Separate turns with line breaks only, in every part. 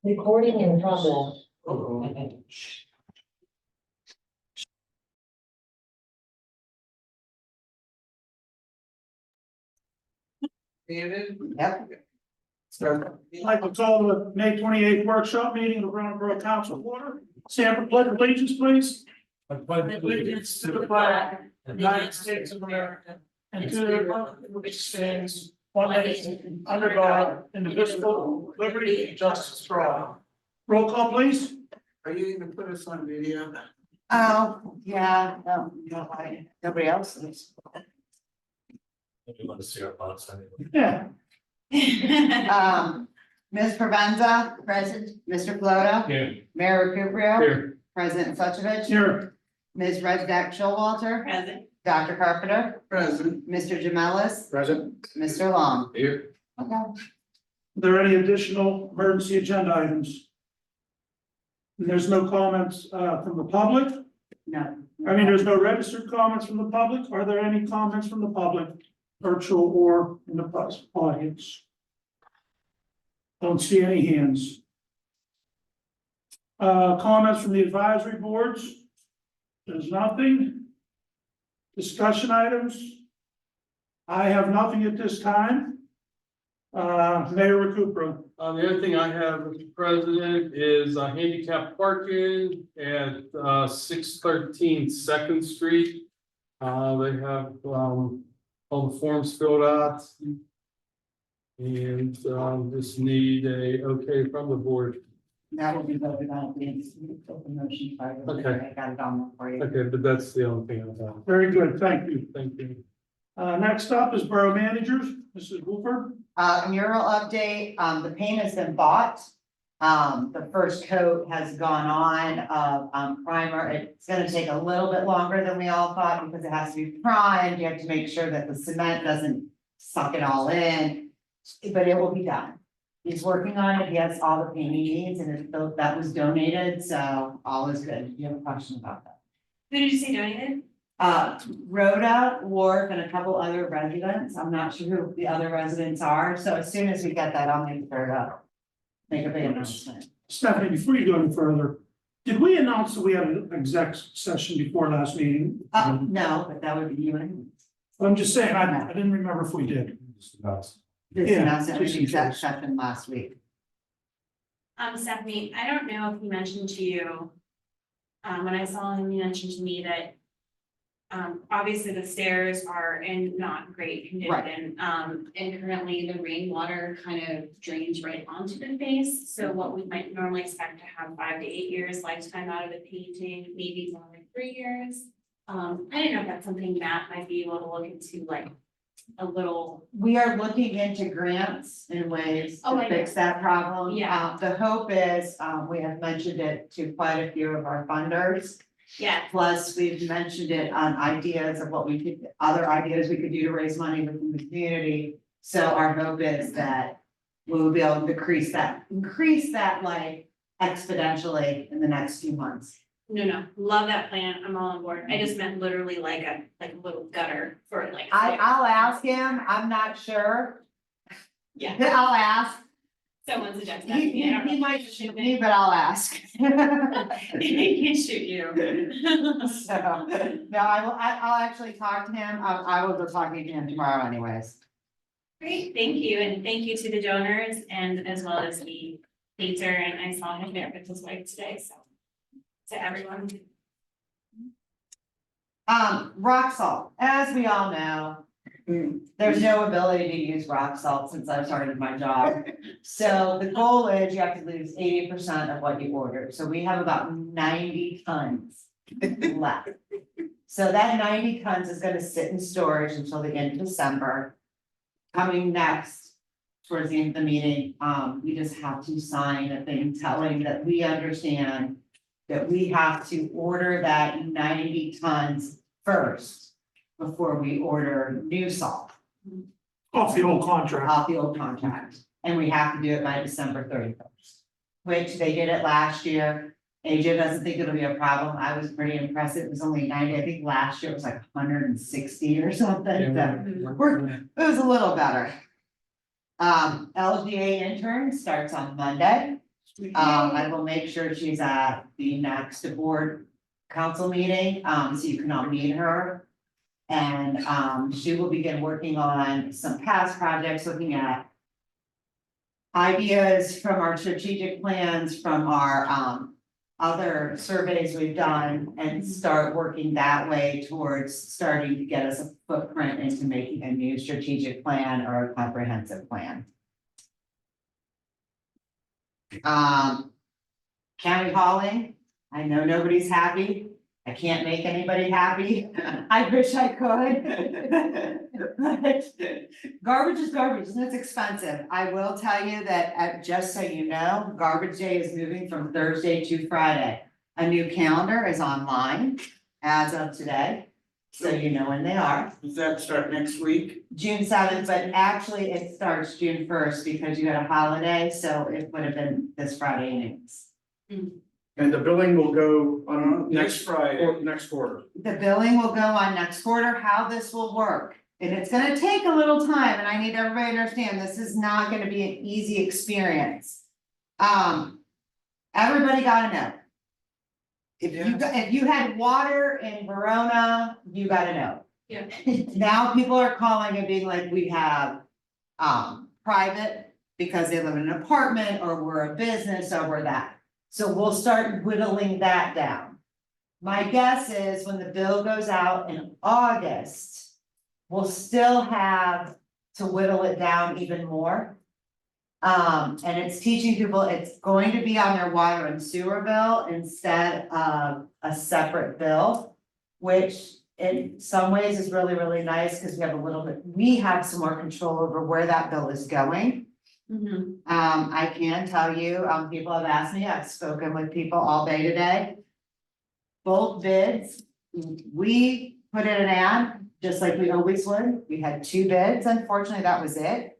Recording in progress.
David?
Yep.
I'd like to call the May 28th workshop meeting of the Round Borough Council to order. Stand for pledge of allegiance, please. I pledge allegiance to the flag of the United States of America and to the republic which stands one nation under God, indivisible, with liberty and justice for all. Roll call, please.
Are you gonna put us on video?
Oh, yeah, no, nobody else is.
You want to see our thoughts on it?
Yeah.
Ms. Provenza, present, Mr. Floto,
Here.
Mayor Recupero,
Here.
President Suchovich,
Here.
Ms. Reddeck Showalter,
Present.
Dr. Carpenter,
Present.
Mr. Jamelis,
Present.
Mr. Long.
Here.
Okay.
Are there any additional emergency agenda items? And there's no comments from the public.
No.
I mean, there's no registered comments from the public. Are there any comments from the public, virtual or in the audience? Don't see any hands. Comments from the advisory boards? There's nothing. Discussion items? I have nothing at this time. Mayor Recupero.
The other thing I have, Mr. President, is handicap parking at 613 Second Street. They have all the forms filled out. And just need a okay from the board.
That will be voted on, please. Open motion,
Okay.
I got it on for you.
Okay, but that's the only thing I have.
Very good, thank you.
Thank you.
Next up is Borough Managers, Mrs. Wolfer.
Mural update, the paint has been bought. The first coat has gone on of primer. It's gonna take a little bit longer than we all thought because it has to be primed. You have to make sure that the cement doesn't suck it all in. But it will be done. He's working on it. He has all the paint he needs and that was donated, so all is good. Do you have a question about that?
Who did you say donated?
Rhoda, Wharf, and a couple other residents. I'm not sure who the other residents are, so as soon as we get that, I'll make it third up. Make a big announcement.
Stephanie, before you go any further, did we announce that we had an exec session before last meeting?
No, but that would be you and
I'm just saying, I didn't remember if we did.
this
Yeah,
announcement,
just
we
in
exec
case.
session last week.
Stephanie, I don't know if he mentioned to you. When I saw him, he mentioned to me that. Obviously the stairs are in not great condition, and currently the rainwater kind of drains right onto the face. So what we might normally expect to have 5 to 8 years lifetime out of the painting, maybe it's only 3 years. I didn't know if that's something Matt might be able to look into, like a little.
We are looking into grants and ways
Oh,
to
I
fix that problem.
Yeah.
The hope is, we have mentioned it to quite a few of our funders.
Yeah,
Plus, we've mentioned it on ideas of what we could, other ideas we could do to raise money within the community. So our hope is that we'll be able to increase that like exponentially in the next few months.
no, love that plan. I'm all on board. I just meant literally like a little gutter for like.
I'll ask him, I'm not sure.
Yeah,
I'll ask.
someone suggested that to me. I don't know
He
if
might
he should
shoot
be.
me, but I'll ask.
He can shoot you.
So, no, I'll actually talk to him. I will be talking to him tomorrow anyways.
Great, thank you, and thank you to the donors and as well as the painter, and I saw him there with his wife today, so. To everyone.
Rock salt, as we all know. There's no ability to use rock salt since I started my job. So the goal is you have to lose 80% of what you ordered. So we have about 90 tons left. So that 90 tons is gonna sit in storage until the end of December. Coming next, towards the end of the meeting, we just have to sign a thing telling that we understand that we have to order that 90 tons first before we order new salt
Off the old contract.
off the old contract. And we have to do it by December 31st, which they did it last year. AJ doesn't think it'll be a problem. I was pretty impressed. It was only 90. I think last year it was like 160 or something. It was a little better. LGA intern starts on Monday. I will make sure she's at the next board council meeting, so you can all meet her. And, she will begin working on some past projects, looking at ideas from our strategic plans, from our, other surveys we've done, and start working that way towards starting to get us a footprint into making a new strategic plan or a comprehensive plan. County hauling, I know nobody's happy. I can't make anybody happy. I wish I could. But garbage is garbage and it's expensive. I will tell you that, just so you know, garbage day is moving from Thursday to Friday. A new calendar is online as of today, so you know when they are.
Does that start next week?
June 7th, but actually it starts June 1st because you had a holiday, so it would have been this Friday anyways.
And the billing will go on
Next Friday.
next quarter.
The billing will go on next quarter. How this will work, and it's gonna take a little time, and I need everybody to understand, this is not gonna be an easy experience. Everybody gotta know. If you had water in Verona, you gotta know.
Yeah.
Now people are calling and being like, we have, private, because they live in an apartment, or we're a business, or we're that. So we'll start whittling that down. My guess is when the bill goes out in August, we'll still have to whittle it down even more. And it's teaching people, it's going to be on their water and sewer bill instead of a separate bill, which in some ways is really, really nice, because we have some more control over where that bill is going. I can tell you, people have asked me, I've spoken with people all day today. Both bids, we put in an ad, just like we always would. We had 2 bids, unfortunately, that was it.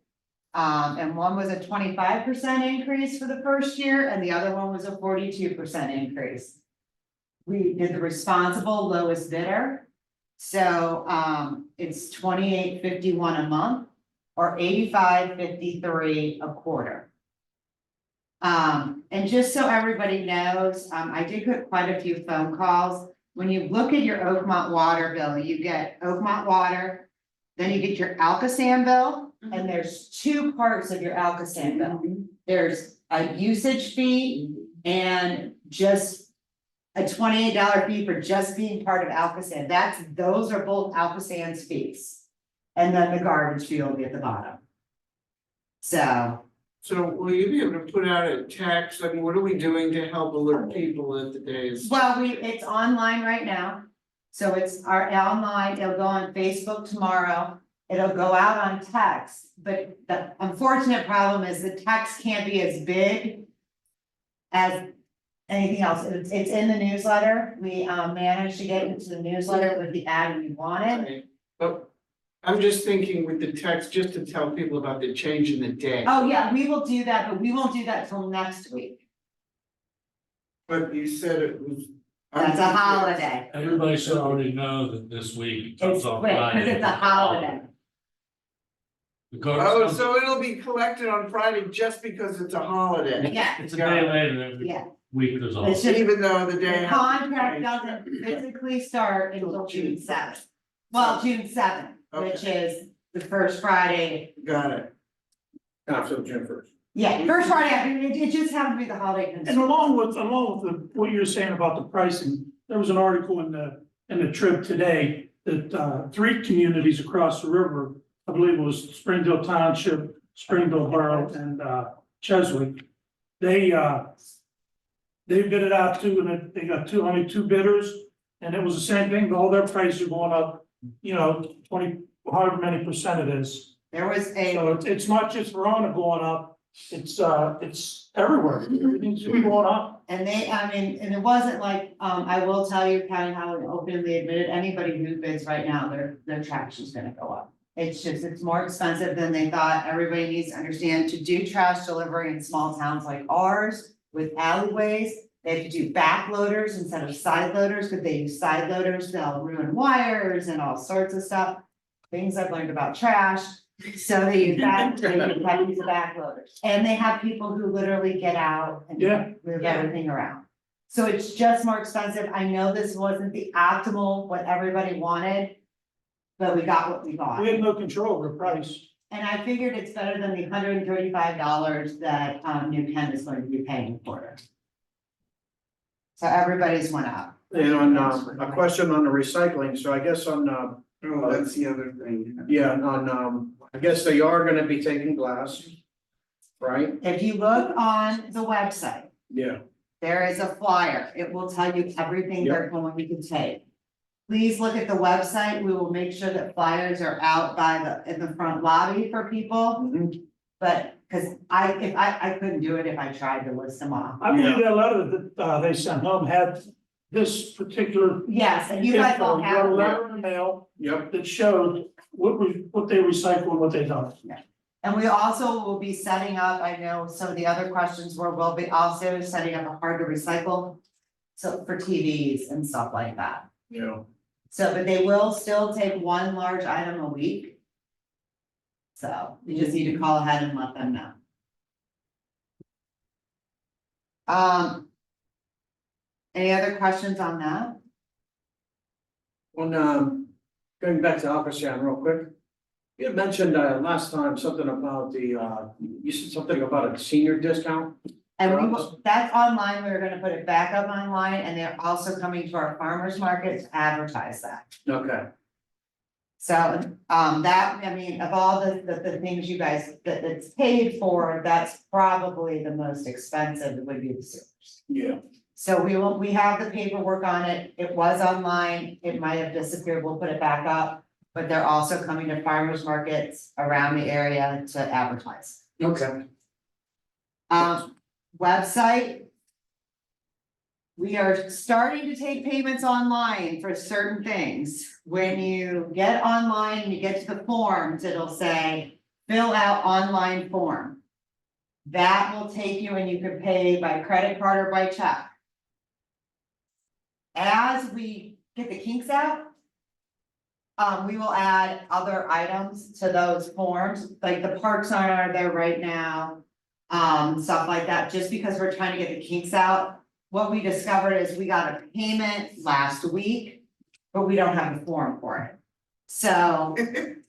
And one was a 25% increase for the first year, and the other one was a 42% increase. We did the responsible lowest bidder. So, it's $28.51 a month, or $85.53 a quarter. And just so everybody knows, I did get quite a few phone calls. When you look at your Oakmont water bill, you get Oakmont water, then you get your Alcoasand bill, and there's 2 parts of your Alcoasand bill. There's a usage fee and just a $28 fee for just being part of Alcoasand. Those are both Alcoasand's fees. And then the garbage fee will be at the bottom. So,
Will you be able to put out a text? I mean, what are we doing to help alert people that the day is?
well, it's online right now. So it's our online, it'll go on Facebook tomorrow. It'll go out on text, but the unfortunate problem is the text can't be as big as anything else. It's in the newsletter. We managed to get into the newsletter with the ad we wanted.
Right. But I'm just thinking with the text, just to tell people about the change in the day.
Oh, yeah, we will do that, but we won't do that till next week.
But you said it was.
That's a holiday.
Everybody should already know that this week comes
It's
on
quick,
Friday.
because it's a holiday.
The garbage
Oh,
comes-
so it'll be collected on Friday just because it's a holiday?
Yeah,
It's a day later every
yeah.
week there's a
It's
holiday.
just-
Even though the day.
The contract doesn't physically start until June 7th. Well, June 7th, which is the first Friday.
Got it.
After June 1st.
Yeah, first Friday, I mean, it just happened to be the holiday.
And along with what you're saying about the pricing, there was an article in the Trib today that 3 communities across the river, I believe it was Springdale Township, Springdale Borough, and Cheswick. They bid it out too, and they got only 2 bidders, and it was the same thing, all their prices are going up, 20, however many percent it is.
There was a,
So it's not just Verona going up, it's everywhere, everything's going up.
and and it wasn't like, I will tell you, County Highway openly admitted, anybody who bids right now, their trash is gonna go up. It's more expensive than they thought. Everybody needs to understand, to do trash delivery in small towns like ours with alleyways, they have to do back loaders instead of side loaders, because they use side loaders, they'll ruin wires and all sorts of stuff. Things I've learned about trash. So they use that, they use the backloaders, and they have people who literally get out and
Yeah.
move everything around. So it's just more expensive. I know this wasn't the optimal, what everybody wanted. But we got what we got.
We had no control over the price.
And I figured it's better than the $135 that New Penn is going to be paying for it. So everybody's went up.
And on, a question on the recycling, so I guess on,
Oh, that's the other thing.
yeah, on, I guess they are gonna be taking glass. Right?
If you look on the website,
Yeah.
there is a flyer. It will tell you everything they're going to take. Please look at the website. We will make sure that flyers are out in the front lobby for people. But, cause I couldn't do it if I tried to list them off.
I believe that letter that they sent home had this particular.
Yes, and you guys all
info. You got a
have.
letter in the mail
Yep.
that showed what they recycle and what they don't.
And we also will be setting up, I know some of the other questions were, we'll be also setting up a hard to recycle. So for TVs and stuff like that.
Yeah.
So, but they will still take one large item a week. So you just need to call ahead and let them know. Any other questions on that?
On, going back to Aqua Sound real quick. You had mentioned, last time something about you said something about a senior discount.
And we will, that's online, we're gonna put it back up online, and they're also coming to our farmers market to advertise that.
Okay.
So, that, I mean, of all the things you guys, that it's paid for, that's probably the most expensive, would be the sewers.
Yeah.
So we have the paperwork on it, it was online, it might have disappeared, we'll put it back up. But they're also coming to farmers markets around the area to advertise.
Okay.
Website. We are starting to take payments online for certain things. When you get online, and you get to the forms, it'll say, fill out online form. That will take you and you can pay by credit card or by check. As we get the kinks out, we will add other items to those forms, like the parks aren't there right now. Stuff like that, just because we're trying to get the kinks out. What we discovered is we got a payment last week, but we don't have a form for it. So,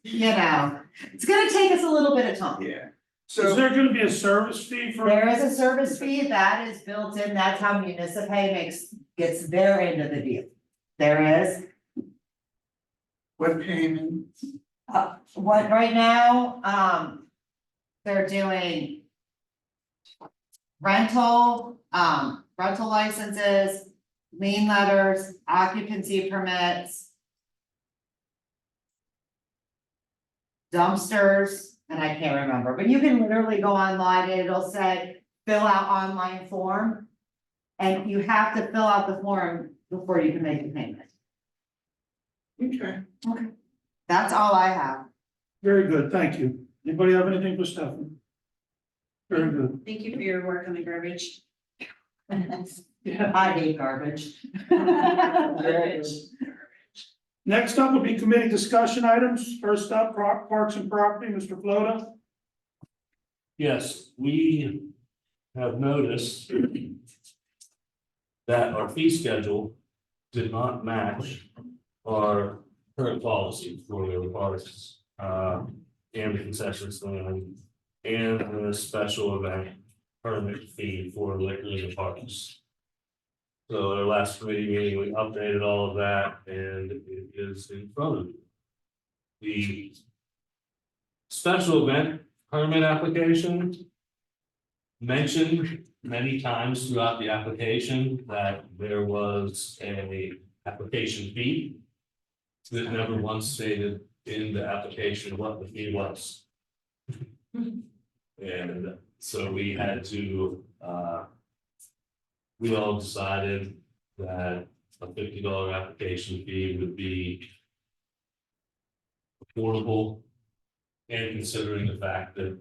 you know, it's gonna take us a little bit of time.
Yeah.
Is
So,
there gonna be a service fee for?
There is a service fee that is built in, that's how Municipay gets their end of the deal. There is,
what payment?
what right now, they're doing. Rental licenses, lien letters, occupancy permits. Dumpsters, and I can't remember, but you can literally go online and it'll say, fill out online form. And you have to fill out the form before you can make the payment.
Okay.
That's all I have.
Very good, thank you. Anybody have anything for Stephanie? Very good.
Thank you for your work on the garbage.
Yeah.
I hate garbage.
Next up will be committee discussion items. First up, Parks and Property, Mr. Flota.
Yes, we have noticed that our fee schedule did not match our current policy for the parks, and the concession stand, and the special event permit fee for liquor in the parks. So at our last committee meeting, we updated all of that, and it is in front of you. The special event permit application mentioned many times throughout the application that there was a application fee. That never once stated in the application what the fee was. And so we had to, we all decided that a $50 application fee would be affordable. And considering the fact that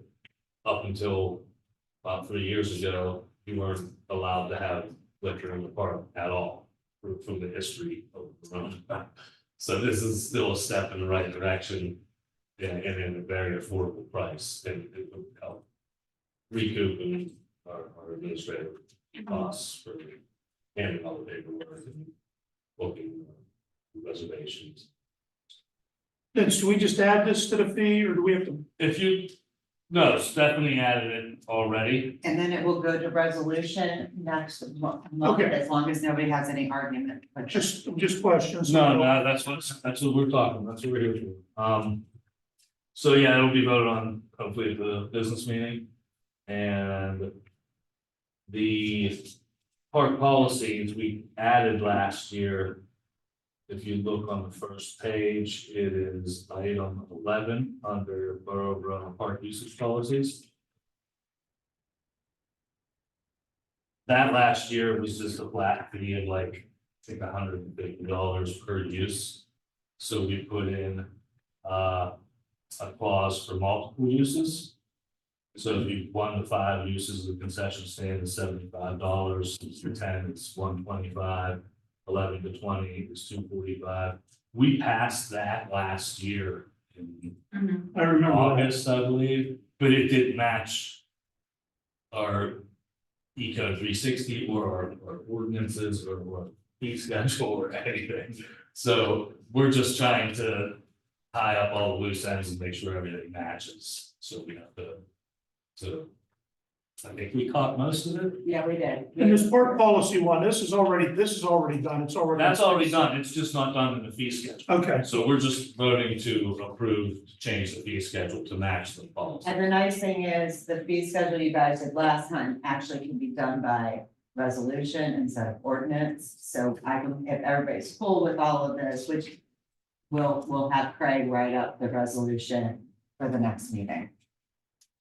up until about 3 years ago, you weren't allowed to have liquor in the park at all from the history of the room. So this is still a step in the right direction. and in a very affordable price, then it would help recoup our administrative costs for handling all the paperwork and booking reservations.
Vince, do we just add this to the fee or do we have to?
If you, no, Stephanie added it already.
And then it will go to resolution next month,
Okay.
as long as nobody has any argument. But
Just questions.
No, that's what we're talking, that's what we're here for. So yeah, it'll be voted on hopefully at the business meeting. And the park policies we added last year. If you look on the first page, it is item 11 under Borough Run Park usage policies. That last year was just a flat fee of like, I think $150 per use. So we put in a clause for multiple uses. So if you 1 to 5 uses, the concession stand is $75, for 10 it's $125, 11 to 20 is $245. We passed that last year in
I remember that.
August, I believe, but it didn't match our Eco 360 or our ordinances or fee schedule or anything. So we're just trying to tie up all the loose ends and make sure everything matches. So we have to, I think we caught most of it.
Yeah, we did.
And this park policy one, this is already done, it's already.
That's already done. It's just not done in the fee schedule.
Okay,
So we're just voting to approve, to change the fee schedule to match the policy.
And the nice thing is, the fee schedule you guys did last time actually can be done by resolution instead of ordinance. So I can, if everybody's cool with all of this, which we'll have Craig write up the resolution for the next meeting.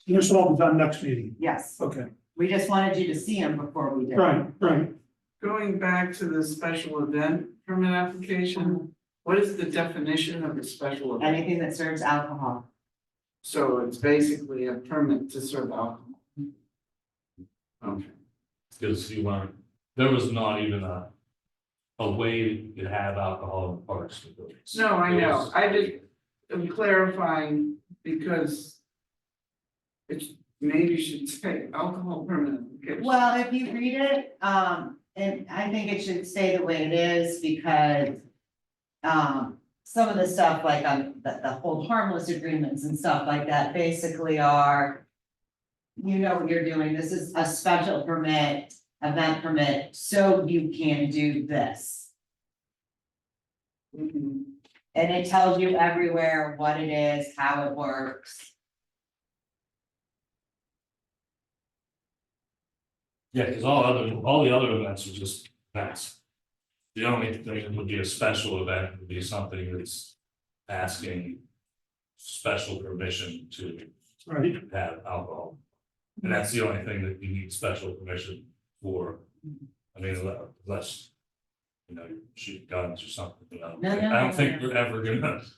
this will all be done next meeting.
Yes,
Okay,
we just wanted you to see them before we did.
right.
Going back to the special event permit application, what is the definition of a special event?
Anything that serves alcohol.
So it's basically a permit to serve alcohol. Okay.
Because you weren't, there was not even a way to have alcohol in parks.
No, I
It
know,
was-
I'm clarifying because it's, maybe should say alcohol permit application.
Well, if you read it, and I think it should stay the way it is because some of the stuff like the hold harmless agreements and stuff like that basically are, you know what you're doing, this is a special permit, event permit, so you can do this.
Mhm.
And it tells you everywhere what it is, how it works.
Yeah, because all the other events are just events. The only thing that would be a special event would be something that's asking special permission to
Right,
have alcohol. And that's the only thing that you need special permission for. I mean, unless, you know, you shoot guns or something, you know.
No,
I don't think
no.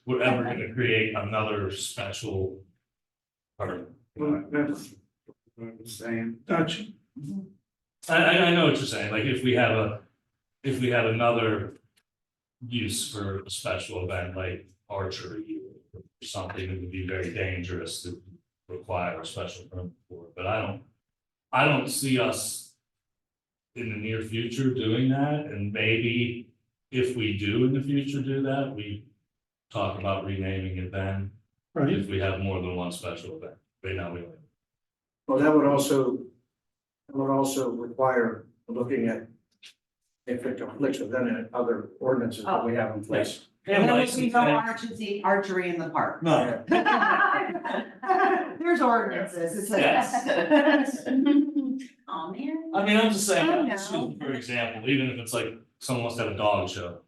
we're ever gonna create another special. Permit.
Well, that's what I'm saying.
gotcha.
I know what you're saying, like if we have another use for a special event like archery or something that would be very dangerous to require a special permit for, but I don't see us in the near future doing that, and maybe if we do in the future do that, we talk about renaming it then,
Right,
if we have more than one special event. Right now, we don't.
Well, that would also require looking at if it conflicts with any other ordinances that we have in place.
And there would be no archery in the park.
No.
There's ordinances, it's
Yes.
Oh, man.
I mean, I'm just saying,
I know.
just for example, even if it's like someone wants to have a dog show.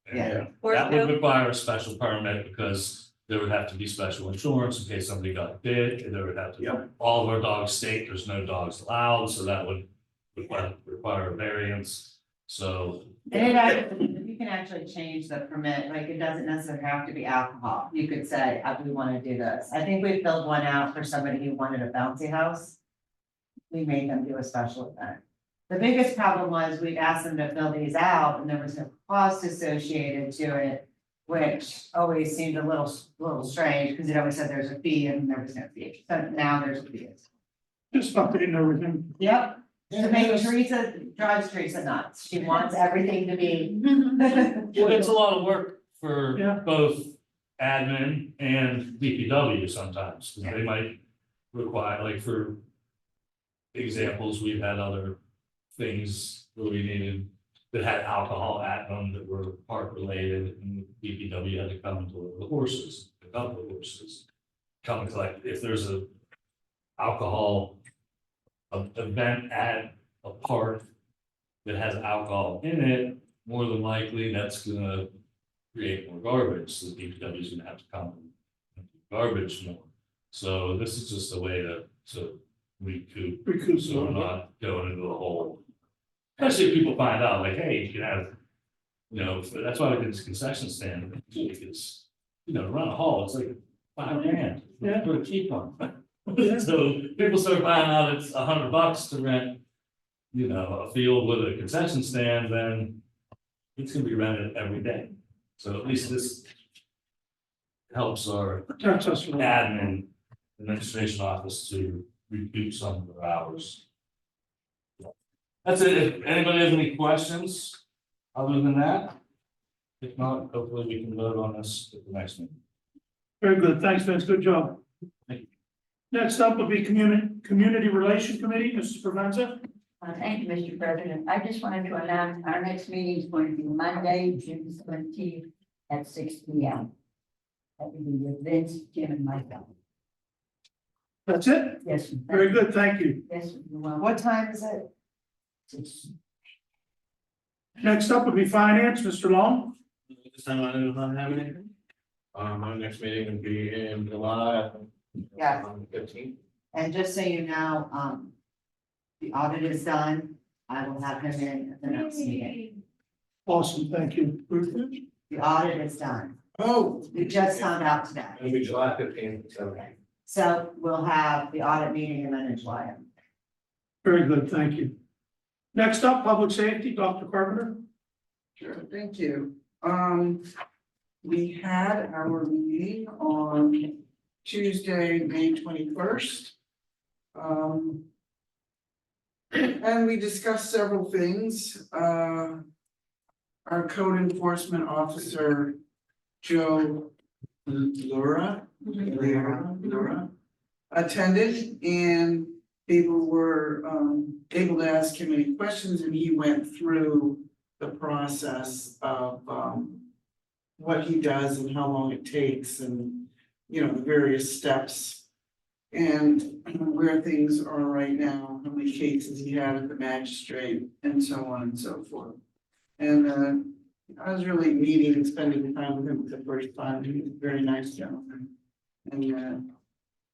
and
Yeah.
That would require a special permit because there would have to be special insurance in case somebody got bit, and there would have to,
Yep.
all of our dogs state there's no dogs allowed, so that would require a variance, so.
And it actually, you can actually change the permit, like it doesn't necessarily have to be alcohol, you could say, we wanna do this. I think we filled one out for somebody who wanted a bouncy house. We made them do a special event. The biggest problem was we'd asked them to fill these out and there was no cost associated to it. which always seemed a little strange, because it always said there's a fee and there was no fee, so now there's a fee.
Just updating everything.
Yep, to
Yeah,
make
it's-
drives Teresa nuts, she wants everything to be.
Well, it's a lot of work for
Yeah.
both admin and DPW sometimes, 'cause they might require, like for examples, we've had other things where we needed, that had alcohol at them that were park related, and DPW had to come to the horses, pick up the horses. Come and collect, if there's a alcohol event at a park that has alcohol in it, more than likely, that's gonna create more garbage, so the DPW is gonna have to come and empty garbage more. So this is just a way to recoup,
Because
so we're not going into the hole. Especially if people find out, like, hey, you can have, you know, that's why we did this concession stand, because, you know, run a hall, it's like $5,000.
Yeah.
Put a cheap one. So people start finding out it's $100 to rent, you know, a field with a concession stand, then it's gonna be rented every day. So at least this helps our
protects us from that.
admin administration office to recoup some of their hours. That's it. If anybody has any questions other than that, if not, hopefully we can vote on this at the next meeting.
Very good, thanks, Vince, good job.
Thank you.
Next up will be Community Relation Committee, Mrs. Provenza.
Thank you, Mr. President. I just wanted to announce our next meeting is going to be Monday, June 17th at 6 P.M. That will be with Vince, Jim, and myself.
That's it?
Yes. sir.
Very good, thank you.
Yes, you're welcome.
What time is it?
Next up will be Finance, Mr. Long.
This time I do not have anything. My next meeting will be in July.
Yeah.
On the 15th.
And just so you know, the audit is done, I will have him in at the next meeting.
Awesome, thank you.
The audit is done,
Oh,
we just found out today,
It'll be July 15th, so.
so we'll have the audit meeting and then in July.
Very good, thank you. Next up, Public Safety, Dr. Carpenter.
sure, thank you. We had our meeting on Tuesday, May 21st. And we discussed several things. Our code enforcement officer, Joe Laura, attended, and people were able to ask him any questions, and he went through the process of what he does and how long it takes, and you know, the various steps. And where things are right now, how many cases he had at the magistrate, and so on and so forth. And I was really meeting and spending time with him for the first time. He was a very nice gentleman. And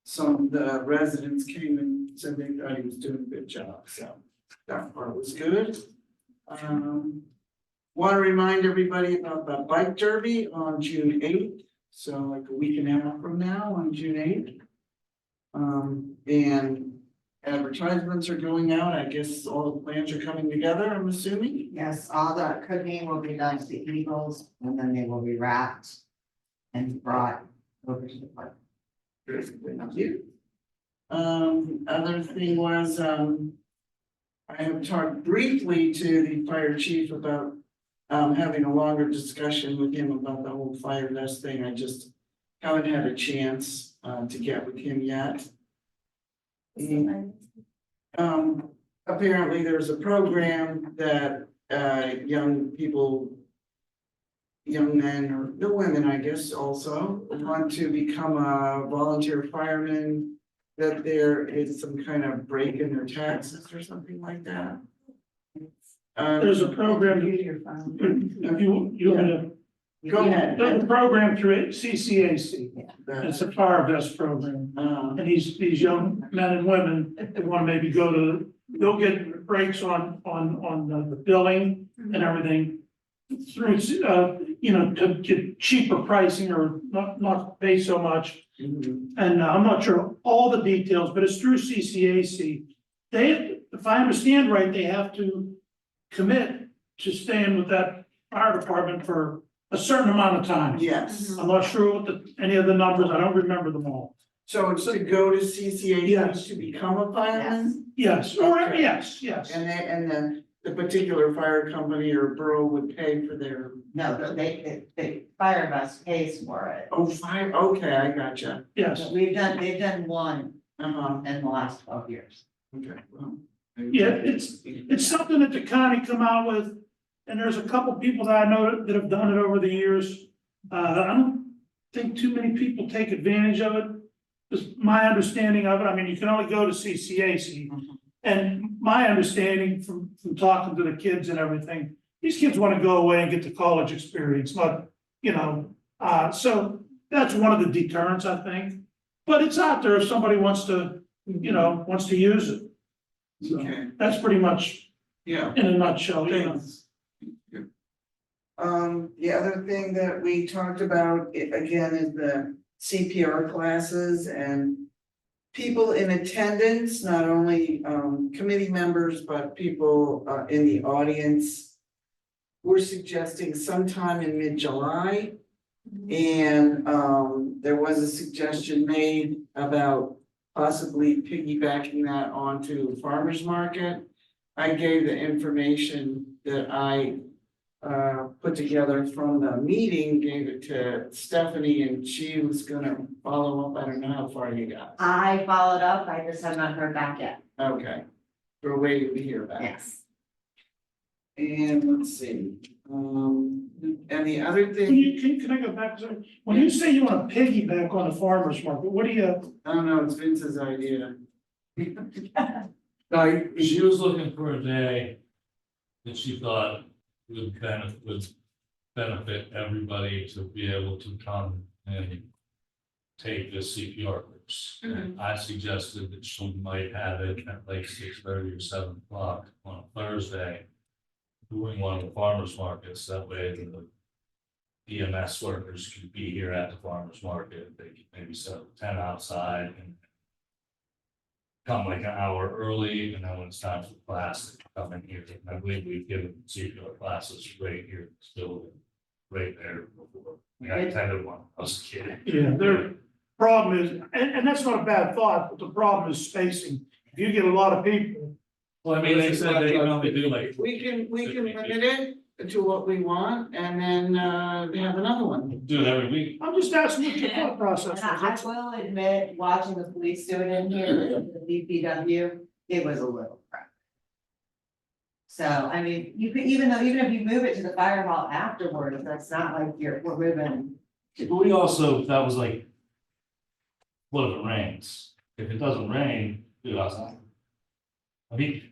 some of the residents came and said they thought he was doing a good job, so that part was good. Want to remind everybody about the bike derby on June 8th, so like a week and a half from now on June 8th. And advertisements are going out. I guess all the plans are coming together, I'm assuming.
Yes, all the cooking will be done to the eagles, and then they will be wrapped and brought over to the park.
Thank you. Other thing was, I have talked briefly to the fire chief about having a longer discussion with him about the whole fire vest thing. I just haven't had a chance to get with him yet. Apparently there's a program that young people, young men or the women, I guess, also want to become a volunteer fireman. That there is some kind of break in their taxes or something like that.
There's a program, you're gonna,
Go ahead.
there's a program through CCAC, it's a fire vest program. And these young men and women, they wanna maybe go to, they'll get breaks on the billing and everything. Through, you know, to get cheaper pricing or not pay so much. And I'm not sure all the details, but it's through CCAC. They, if I understand right, they have to commit to staying with that fire department for a certain amount of time.
Yes,
I'm not sure what any of the numbers, I don't remember them all.
so it's to go to CCAC
Yes.
to become a fireman?
Yes, or,
Okay.
yes.
And then the particular fire company or borough would pay for their,
No, they Fire Bus pays for it.
oh, fire, okay, I gotcha.
Yes,
They've done one
Uh-huh,
in the last 12 years.
okay, well.
yeah, it's something that the county come out with, and there's a couple people that I know that have done it over the years. I don't think too many people take advantage of it. Is my understanding of it, I mean, you can only go to CCAC. And my understanding from talking to the kids and everything, these kids want to go away and get the college experience, not, so that's one of the deterrents, I think. But it's out there if somebody wants to, wants to use it. So
Okay,
that's pretty much
yeah.
in a nutshell,
Thanks. The other thing that we talked about, again, is the CPR classes and people in attendance, not only, committee members, but people, in the audience. We're suggesting sometime in mid-July. And, there was a suggestion made about possibly piggybacking that onto farmer's market. I gave the information that I put together from the meeting, gave it to Stephanie, and she was gonna follow up. I don't know how far you got.
I followed up, I just have not heard back yet.
Okay, we're waiting to hear back.
Yes.
And let's see, and the other
Can
thing,
you, can I go back to, when you say you want to piggyback on the farmer's market, what do you,
I don't know, it's Vince's idea.
No, she was looking for a day that she thought would benefit everybody to be able to come and take the CPR course. And I suggested that she might have it at like 6:30 or 7 o'clock on a Thursday, doing one of the farmers markets, that way the EMS workers could be here at the farmers market, they could maybe set up a tent outside and come like an hour early, and then when it's time for class, they come in here. And I believe we've given CPR classes right here in this building, right there before. I attended one, I was a kid.
yeah, their problem is, and that's not a bad thought, but the problem is spacing. If you get a lot of people,
Well, I mean, they said they can only do like.
We can limit it to what we want, and then, we have another one.
Do it every week.
I'm just asking what your thought process
And
was.
I will admit, watching the police do it in here, the DPW, it was a little crowded. So, I mean, you could, even if you move it to the fire hall afterwards, that's not like we're moving.
But we also, that was like. What if it rains? If it doesn't rain, do it outside. I mean,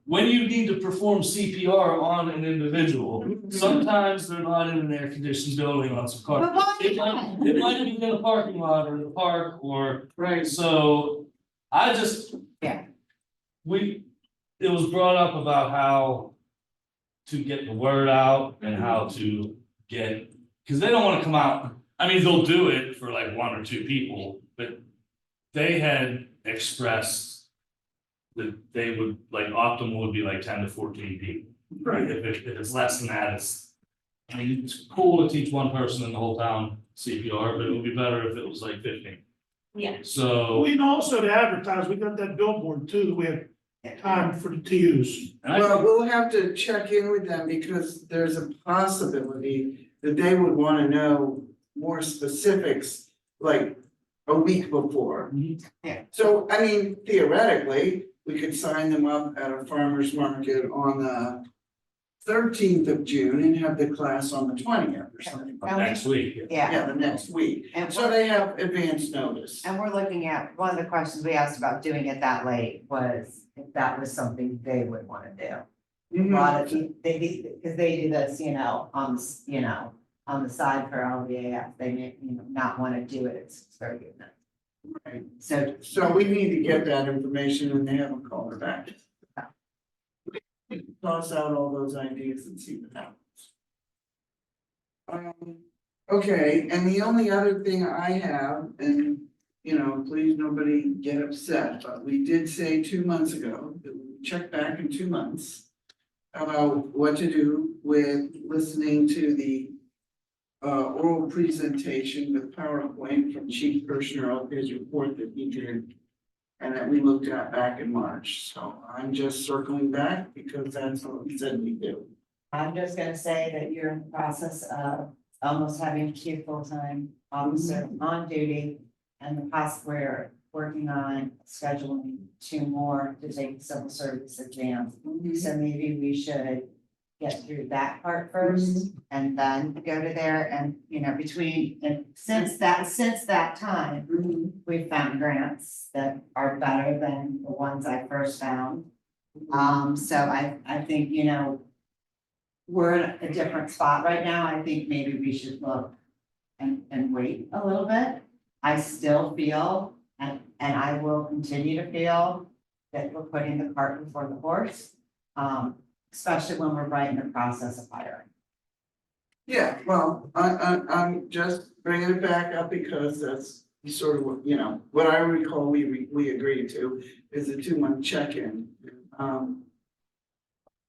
when you need to perform CPR on an individual, sometimes they're not in an air conditioned building on some car.
But why
It
not?
might be in a parking lot or in the park or,
Right.
so I just.
Yeah.
It was brought up about how to get the word out and how to get, because they don't want to come out. I mean, they'll do it for like 1 or 2 people, but they had expressed that they would, like, optimal would be like 10 to 14 people.
Right.
If it's less than that, I mean, it's cool to teach one person in the whole town CPR, but it would be better if it was like 15.
Yeah.
So.
We know also to advertise, we got that billboard too, that we have time to use.
and I
Well,
think-
we'll have to check in with them because there's a possibility that they would wanna know more specifics, like a week before.
Yeah.
So, I mean, theoretically, we could sign them up at a farmer's market on the 13th of June and have the class on the 20th or something.
And
Next week.
Yeah,
Yeah, the next week,
and
so they have advance notice.
we're looking at, one of the questions we asked about doing it that late was if that was something they would wanna do. A
Mhm.
lot of, because they do this, on the side for LVAF, they may, not wanna do it, it's very good.
Right.
So,
So we need to get that information and they haven't called her back. Toss out all those ideas and see what happens. Okay, and the only other thing I have, and please nobody get upset, but we did say 2 months ago that we would check back in 2 months about what to do with listening to the oral presentation with PowerPoint from Chief Kirschner of his report that he did. And that we looked at back in March, so I'm just circling back because that's what we said we do.
I'm just gonna say that you're in the process of almost having two full-time officer on duty. And the we're working on scheduling 2 more to take the civil service exam. So maybe we should get through that part first and then go to there and, you know, and since that time, we've found grants that are better than the ones I first found. So I think, you know, we're in a different spot right now. I think maybe we should look and wait a little bit. I still feel, and I will continue to feel that we're putting the cart before the horse. Especially when we're right in the process of hiring.
Yeah, well, I'm just bringing it back up because that's sort of what, you know, what I recall we agreed to is a 2-month check-in.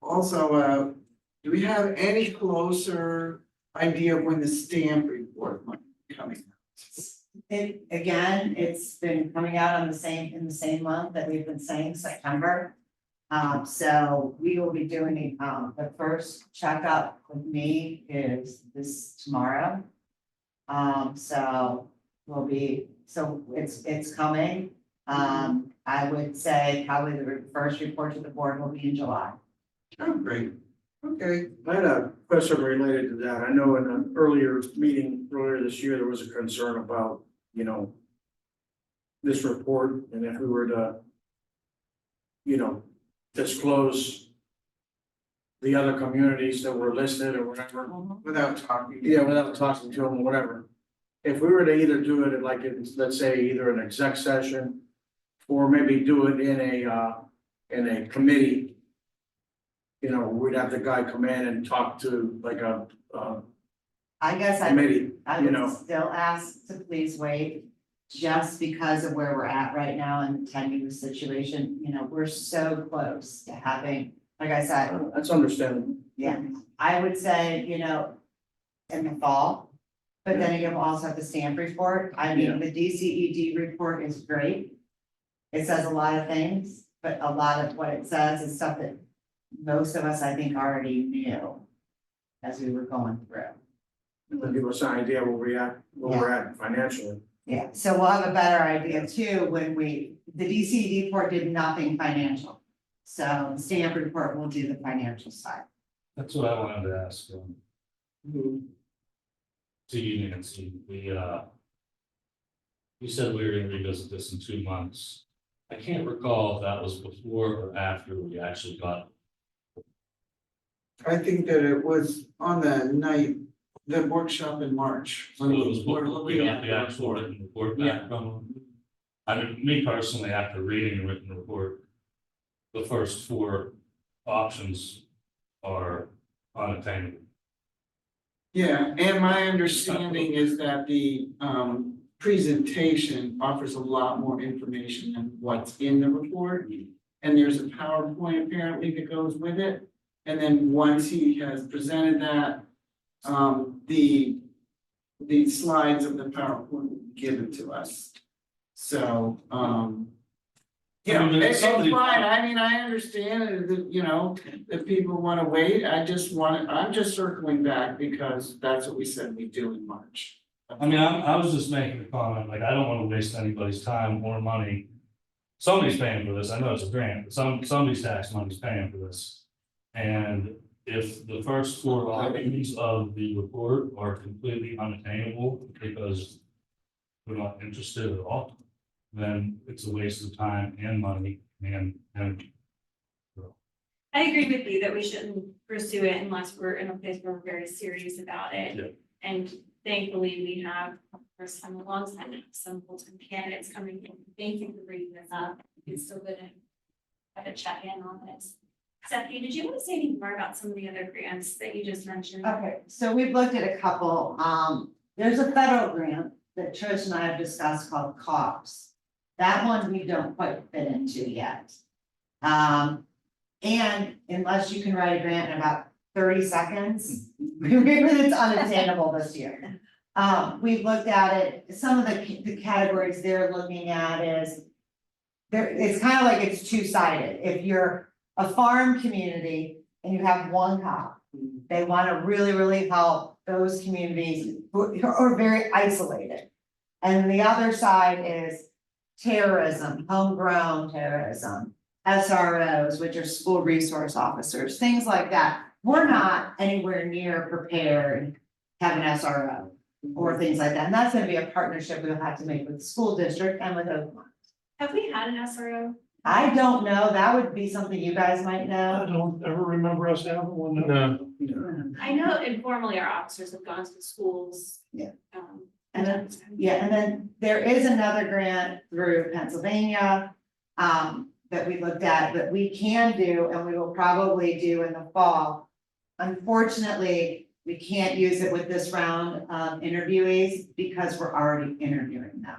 Also, do we have any closer idea of when the stamp report might be coming?
It's been coming out in the same month that we've been saying, September. So we will be doing, the first checkup with me is this tomorrow. So it's coming. I would say probably the first report to the board will be in July.
Oh, great, okay.
I had a question related to that. I know in an earlier meeting earlier this year, there was a concern about, you know, this report and if we were to, you know, disclose the other communities that were listed or whatever.
Without talking.
Yeah, without talking to them or whatever. If we were to either do it like, let's say, either an exec session or maybe do it in a committee. You know, we'd have the guy come in and talk to like a
I guess
committee,
I
you
would
know.
still ask to please wait, just because of where we're at right now in the tenuous situation, you know, we're so close to having, like I said,
That's understandable.
yeah, I would say, you know, in the fall. But then again, we'll also have the stamp report. I mean, the DCED report is great. It says a lot of things, but a lot of what it says is stuff that most of us, I think, already knew as we were going through.
It'll give us an idea where we're at financially.
Yeah, so we'll have a better idea too when the DCED report did nothing financial. So the stamp report will do the financial side.
That's what I wanted to ask,
Mhm.
to you, Nancy, you said we were gonna revisit this in 2 months. I can't recall if that was before or after we actually got.
I think that it was on the workshop in March.
So it was
We're
before we
looking
got
at
the actual written report
Yeah.
back from them. I mean, me personally, after reading the written report, the first 4 options are unattainable.
Yeah, and my understanding is that the presentation offers a lot more information than what's in the report. And there's a PowerPoint apparently that goes with it. And then once he has presented that, the slides of the PowerPoint will be given to us. So, you know,
I mean,
it's
somebody-
fine. I mean, I understand that, you know, that people want to wait. I'm just circling back because that's what we said we do in March.
I mean, I was just making a comment, like, I don't wanna waste anybody's time or money. Somebody's paying for this, I know it's a grant, but somebody's tax money's paying for this. And if the first 4 options of the report are completely unattainable because we're not interested at all, then it's a waste of time and money and.
I agree with you that we shouldn't pursue it unless we're in a place where we're very serious about
Yeah.
it. And thankfully, we have, first time alongside some full-time candidates coming in. Thank you for bringing this up. It's still good to have a check in on this. Stephanie, did you want to say anything more about some of the other grants that you just mentioned?
Okay, so we've looked at a couple, there's a federal grant that Trish and I have discussed called COPS. That one we don't quite fit into yet. And unless you can write a grant in about 30 seconds. It's unattainable this year. We've looked at it, some of the categories they're looking at is. It's kind of like it's two-sided. If you're a farm community and you have one cop, they want to really, really help those communities who are very isolated. And the other side is terrorism, homegrown terrorism, SROs, which are school resource officers, things like that. We're not anywhere near prepared to have an SRO or things like that. And that's gonna be a partnership we'll have to make with the school district and with Oakland.
Have we had an SRO?
I don't know, that would be something you guys might
I
know.
don't ever remember us having one.
No,
I know informally our officers have gone to the schools.
Yeah.
Um,
And then, yeah, and then there is another grant through Pennsylvania, that we looked at, that we can do, and we will probably do in the fall. Unfortunately, we can't use it with this round of interviewees because we're already interviewing them.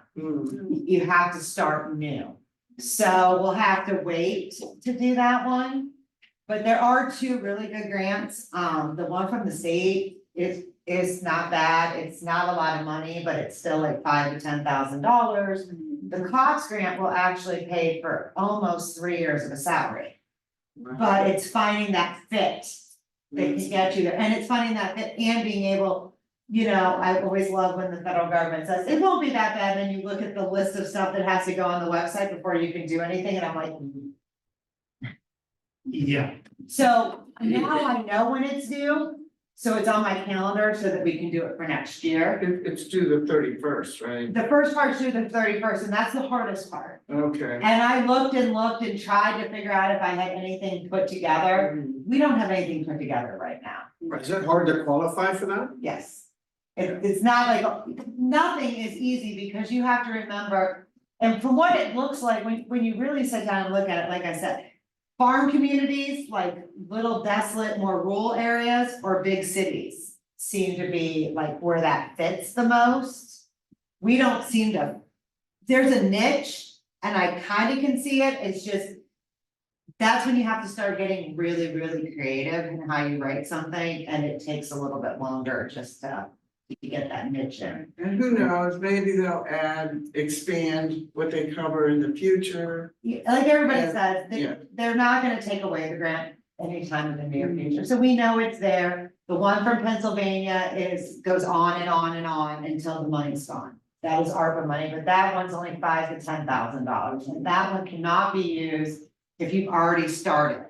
You have to start new. So we'll have to wait to do that one. But there are two really good grants. The one from the state is not bad. It's not a lot of money, but it's still like $5,000 to $10,000. The Cox grant will actually pay for almost 3 years of a salary. But it's finding that fit that can get you there. And it's finding that fit and being able, you know, I always love when the federal government says, it won't be that bad. Then you look at the list of stuff that has to go on the website before you can do anything. And I'm like,
Yeah.
so now I know when it's due. So it's on my calendar so that we can do it for next year.
It's due the 31st, right?
The first part's due the 31st, and that's the hardest part.
Okay.
And I looked and tried to figure out if I had anything put together. We don't have anything put together right now.
Is it hard to qualify for that?
Yes. It's not like, nothing is easy because you have to remember, and from what it looks like, when you really sit down and look at it, like I said. Farm communities, like little desolate, more rural areas, or big cities seem to be like where that fits the most. We don't seem to, there's a niche and I kind of can see it, it's just. That's when you have to start getting really, really creative in how you write something, and it takes a little bit longer just to get that niche in.
And who knows, maybe they'll expand what they cover in the future.
Yeah, like everybody
Yeah,
says,
yeah.
they're not gonna take away the grant anytime in the near future, so we know it's there. The one from Pennsylvania goes on and on and on until the money's gone. That is ARPA money, but that one's only $5,000 to $10,000, and that one cannot be used if you've already started.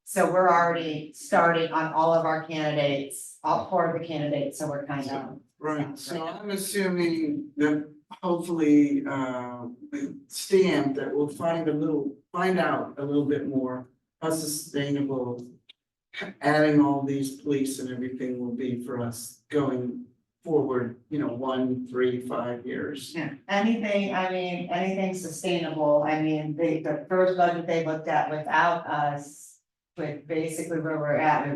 So we're already starting on all of our candidates, all 4 of the candidates, so we're kind of.
Right, so I'm assuming that hopefully, Stan, that we'll find out a little bit more how sustainable. Adding all these police and everything will be for us going forward, 1, 3, 5 years.
Yeah, anything sustainable, the first budget they looked at without us. With basically where we're at, the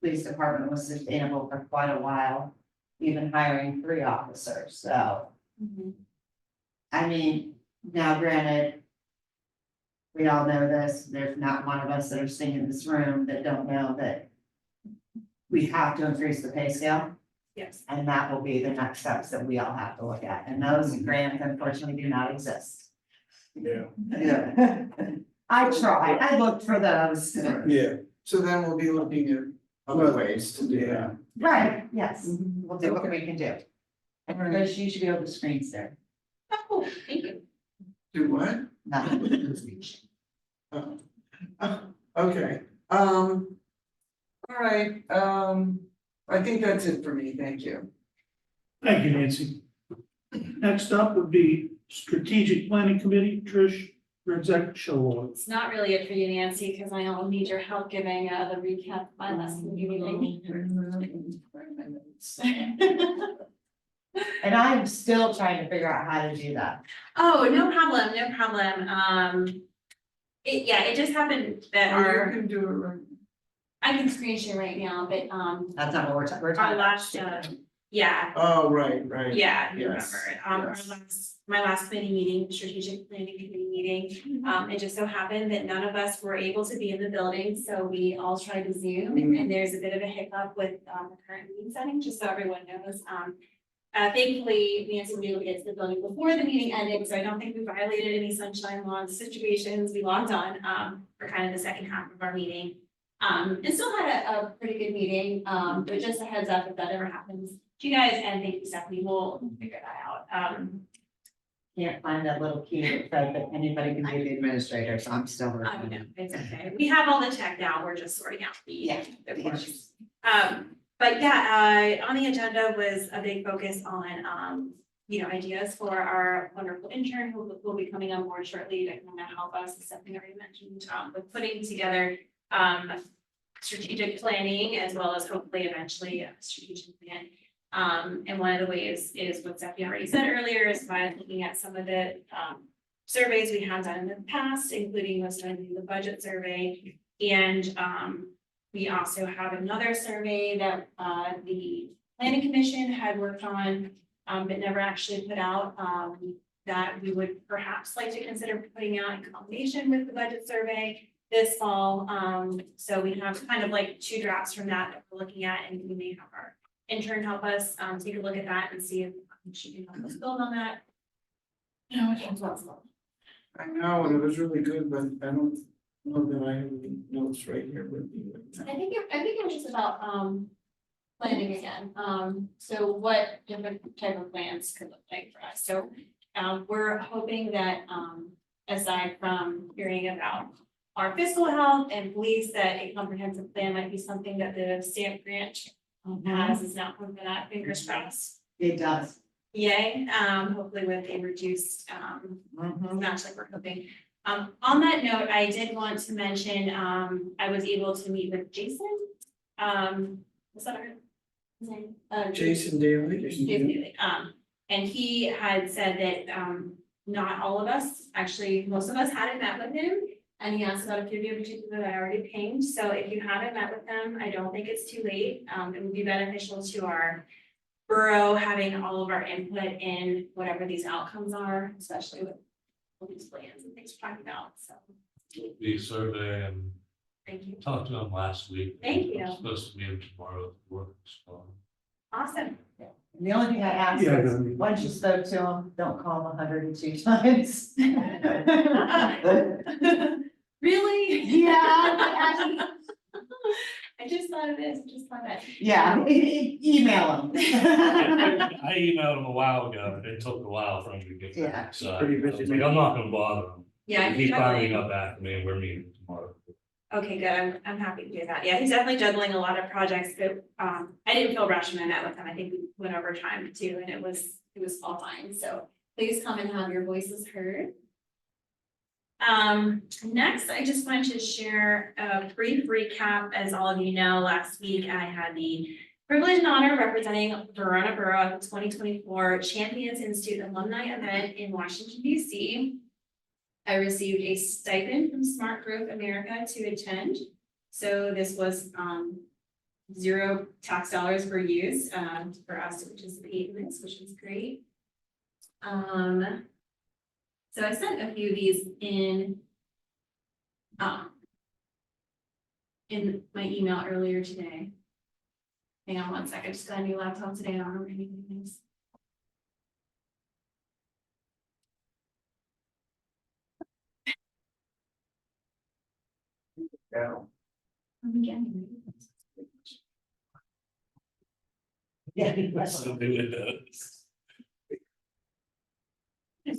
police department was sustainable for quite a while. Even hiring 3 officers, so, now granted. We all know this, there's not one of us that are sitting in this room that don't know that. We have to increase the pay scale.
Yes.
And that will be the next steps that we all have to look at, and those grants unfortunately do not exist.
Yeah.
Yeah.
I tried, I looked for those.
Yeah.
So then we'll be looking at other ways to do that.
Right, yes, we'll do what we can do. And Chris, you should be able to screen share.
Oh, thank you.
Do what?
No.
Okay, all right, I think that's it for me, thank you.
Thank you, Nancy. Next up would be Strategic Planning Committee, Trish Redzak-Shalom.
It's not really it for you, Nancy, because I don't need your help giving the recap of my last meeting.
And I'm still trying to figure out how to do that.
Oh, no problem, no problem. It just happened that
You can do it right.
I can screen share right now, but
That's not what we're
our
talking about.
last Yeah,
Oh, right.
yeah, you
Yes,
remember,
yes.
my last committee meeting, strategic planning committee meeting, it just so happened that none of us were able to be in the building, so we all tried to Zoom,
Mhm.
and there's a bit of a hiccup with, the current meeting setting, just so everyone knows, thankfully, Nancy was able to get to the building before the meeting ended, so I don't think we violated any sunshine law situations, we logged on, for kind of the second half of our meeting. And still had a pretty good meeting, but just a heads up if that ever happens to you guys, and thank you, Stephanie, we'll figure that out,
Can't find that little key that said that anybody can be the administrator, so I'm still
I
working.
don't know, it's okay, we have all the tech now, we're just sorting out
Yeah,
the issues. But yeah, on the agenda was a big focus on, ideas for our wonderful intern who will be coming on board shortly to kind of help us, as Stephanie already mentioned, with putting together, strategic planning as well as hopefully eventually a strategic plan. And one of the ways is what Stephanie already said earlier is by looking at some of the, surveys we have done in the past, including most of the budget survey. And, we also have another survey that the planning commission had worked on, but never actually put out, that we would perhaps like to consider putting out in combination with the budget survey this fall. So we have kind of like two drafts from that we're looking at, and we may have our intern help us take a look at that and see if she can help us build on that. No, it was awesome.
I know, and it was really good, but I don't know that I have any notes right here with me.
I think it was just about planning again, so what different type of plans could look like for us, so we're hoping that aside from hearing about our fiscal health and police, that a comprehensive plan might be something that the stamp grant has, is not one for that, fingers crossed.
It does.
Yay, hopefully with a reduced
Mhm.
match like we're hoping. On that note, I did want to mention, I was able to meet with Jason. What's that his name?
Jason Daly.
Jason Daly. And he had said that, not all of us, actually, most of us hadn't met with him. And he asked about a few in particular that I already pinged. So if you haven't met with them, I don't think it's too late. It would be beneficial to our borough having all of our input in whatever these outcomes are, especially with all these plans and things we're talking about, so,
The survey and
thank you.
talked to them last week.
Thank you.
I'm supposed to meet him tomorrow at work, so.
Awesome.
The only thing I ask
Yeah,
is,
then-
once you spoke to him, don't call him 102 times.
Really?
Yeah,
I just thought of this, just thought that.
yeah, email him.
I emailed him a while ago, it took a while for him to get
Yeah.
back, so.
Pretty busy
I was like, I'm not gonna bother him.
Yeah,
He
he's
finally
juggling.
got back to me, and we're meeting tomorrow.
Okay, good, I'm happy to do that. Yeah, he's definitely juggling a lot of projects, but, I didn't feel rushed when I met with him. I think we went over time too, and it was all fine, so please come and have your voices heard. Next, I just wanted to share a brief recap. As all of you know, last week I had the privilege and honor representing Verona Borough at the 2024 Champions Institute Alumni Event in Washington, DC. I received a stipend from Smart Growth America to attend. So this was, 0 tax dollars were used, for us to participate in this, which was great. So I sent a few of these in my email earlier today. Hang on one second, just got a new laptop today, I don't remember any things.
Yeah.
Again.
Yeah.
So do it,
I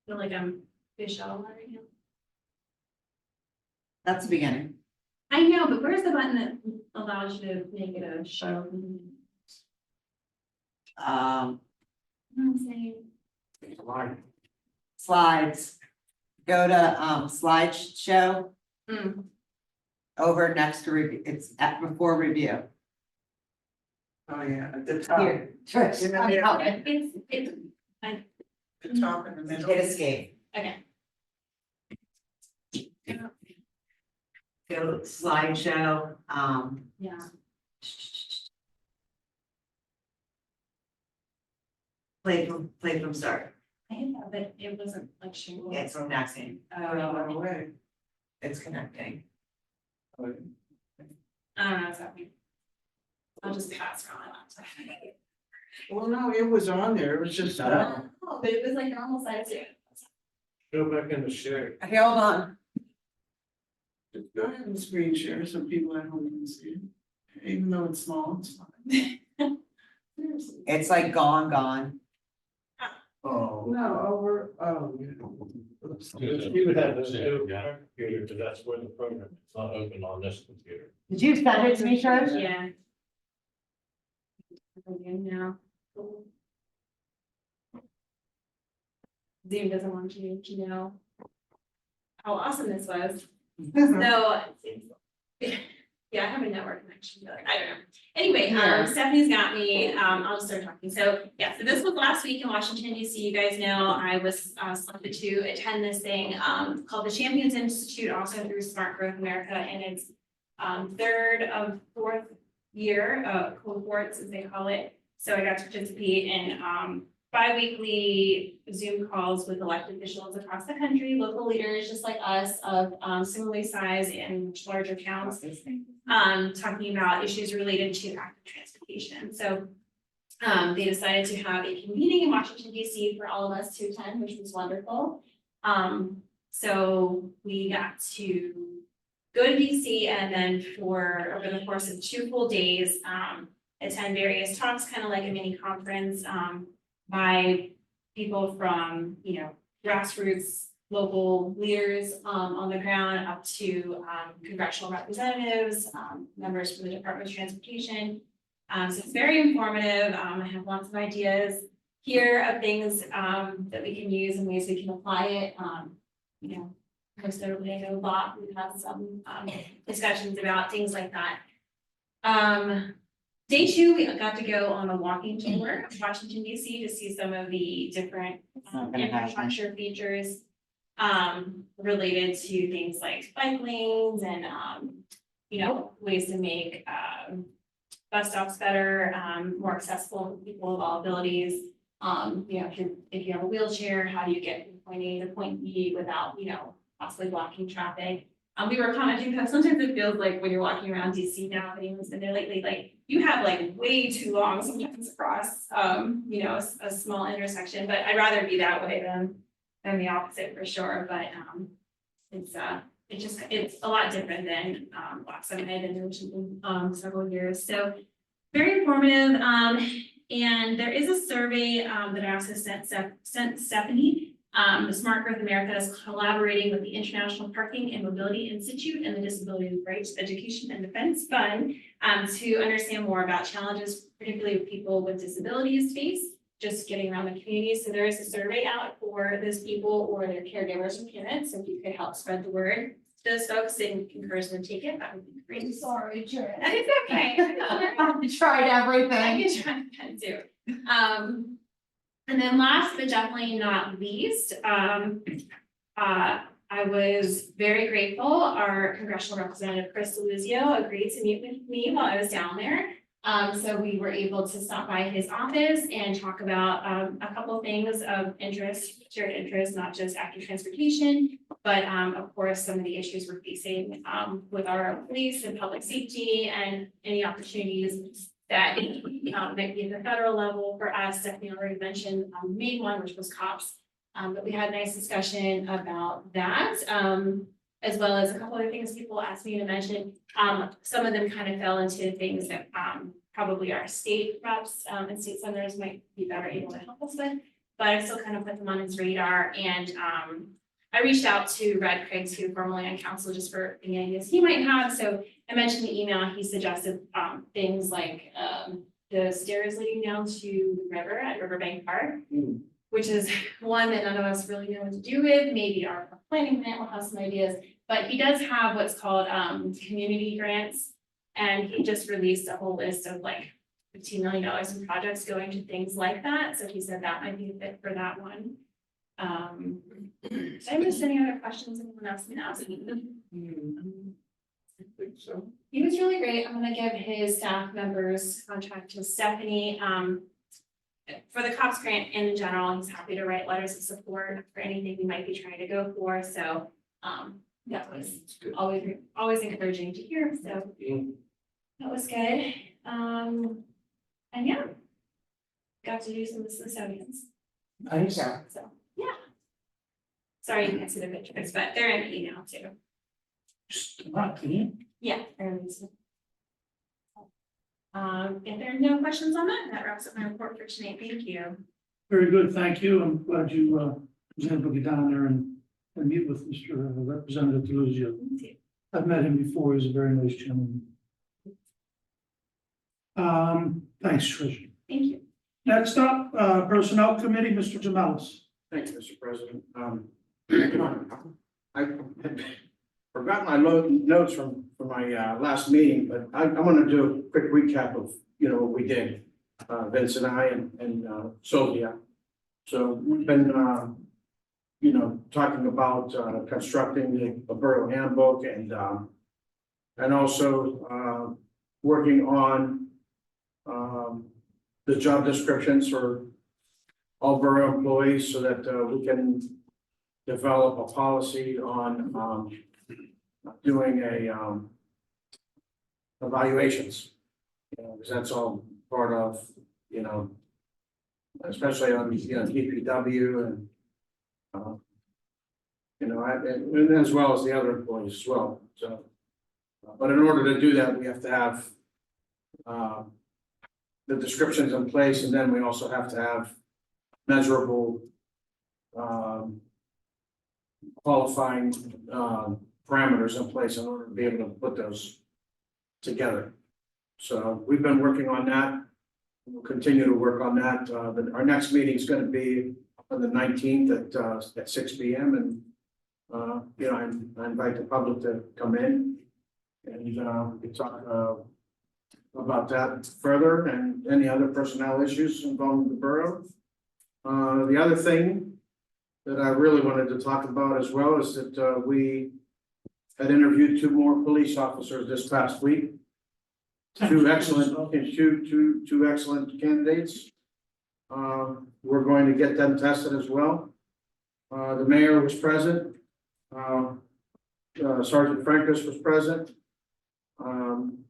feel like I'm fish out of water right now.
That's the beginning.
I know, but where's the button that allows you to make it a show? You know what I'm saying?
Slides. Go to, slideshow
Mm,
over next to review, it's at before review.
Oh, yeah, at the top,
Here, Trish,
In the
I'm
middle.
helping.
the top in the middle.
Hit escape.
okay.
Go to slideshow,
Yeah,
played from start.
I had that, but it wasn't like she was.
It's from Maxine.
Oh,
Way.
It's connecting.
I don't know, it's happening. I'll just pass around my laptop.
Well, no, it was on there, it was just,
Oh, but it was like normal size too.
Go back in the share.
Hold on.
go ahead and screen share so people at home can see it. Even though it's small, it's fine. Seriously.
It's like gone.
Oh,
No, over,
You would have to do a computer, because that's where the program is not open on this computer.
Did you send it to me, Trish?
Yeah. Again now. Zoom doesn't want you to know how awesome this was. So, yeah, I have a network connection, but I don't know. Anyway,
Yeah.
Stephanie's got me, I'll just start talking. So, yeah, so this was last week in Washington DC. You guys know I was selected to attend this thing called the Champions Institute, also through Smart Growth America, and it's third of fourth year cohorts, as they call it. So I got to participate in bi-weekly Zoom calls with elected officials across the country, local leaders just like us of similarly sized and much larger towns, talking about issues related to active transportation. So they decided to have a convening in Washington DC for all of us to attend, which was wonderful. So we got to go to DC and then for over the course of 2 full days, attend various talks, kind of like a mini conference, by people from, you know, grassroots, local leaders, on the ground up to, congressional representatives, members from the Department of Transportation. So it's very informative. I have lots of ideas here of things, that we can use and ways we can apply it. You know, most notably, I know Bob, we've had some, discussions about things like that. Day 2, we got to go on a walking tour of Washington DC to see some of the different
not gonna happen.
infrastructure features related to things like bike lanes and you know, ways to make bus stops better, more accessible for people with all abilities. You know, if you have a wheelchair, how do you get from point A to point B without, you know, possibly blocking traffic? We were commenting that sometimes it feels like when you're walking around DC now, if anyone's been there lately, like you have like way too long sometimes across, you know, a small intersection, but I'd rather be that way than the opposite for sure, but, it's a lot different than, last time I had been to Washington, several years, so very informative, and there is a survey, that I also sent Stephanie. The Smart Growth America is collaborating with the International Parking and Mobility Institute and the Disability Rights Education and Defense Fund to understand more about challenges, particularly with people with disabilities face, just getting around the community. So there is a survey out for those people or their caregivers and parents. So if you could help spread the word to those folks and encourage them to take it, that would be great.
Sorry, Jared.
It's okay.
I tried everything.
I can try that too. And then last but definitely not least, I was very grateful. Our congressional representative, Chris Deluzio, agreed to meet with me while I was down there. So we were able to stop by his office and talk about a couple of things of interest, shared interest, not just active transportation, but of course, some of the issues we're facing with our police and public safety and any opportunities that might be at the federal level for us. Stephanie already mentioned the main one, which was cops. But we had a nice discussion about that, as well as a couple other things people asked me to mention. Some of them kind of fell into things that probably our state reps and state senators might be better able to help us with, but I still kind of put them on his radar. And I reached out to Red Craig, who formerly on council, just for any ideas he might have. So I mentioned the email, he suggested things like the stairs leading down to the river at Riverbank Park, which is one that none of us really know what to do with. Maybe our planning grant will have some ideas, but he does have what's called community grants. And he just released a whole list of like $15 million in projects going to things like that. So he said that might be a fit for that one. Did I miss any other questions anyone else can ask me?
I think so.
He was really great. I'm gonna give his staff members contact to Stephanie. for the cops grant in general, he's happy to write letters of support for anything we might be trying to go for, so, that was always encouraging to hear, so that was good. And yeah, got to do some of the Smithsonian's,
Nice.
so, yeah. Sorry you can't see the pictures, but they're in the email too. Yeah. If there are no questions on that, that wraps up my report for tonight. Thank you.
Very good, thank you. I'm glad you was able to get down there and meet with Mr. Representative Deluzio. I've met him before, he's a very nice gentleman. Thanks, Trish.
Thank you.
Next up, Personnel Committee, Mr. Jamelis.
Thanks, Mr. President. I had forgotten my notes from my last meeting, but I want to do a quick recap of, what we did. Vince and I and Sylvia. So we've been, talking about constructing the borough handbook and also working on the job descriptions for all borough employees so that we can develop a policy on doing evaluations. Because that's all part of, especially on, DPW and and as well as the other employees as well, so. But in order to do that, we have to have the descriptions in place, and then we also have to have measurable qualifying parameters in place in order to be able to put those together. So we've been working on that. We'll continue to work on that. Our next meeting is going to be on the 19th at 6 p.m. and I invite the public to come in and we talk about that further and any other personnel issues involving the borough. The other thing that I really wanted to talk about as well is that we had interviewed 2 more police officers this past week. Two excellent candidates. We're going to get them tested as well. The mayor was present. Sergeant Frankus was present.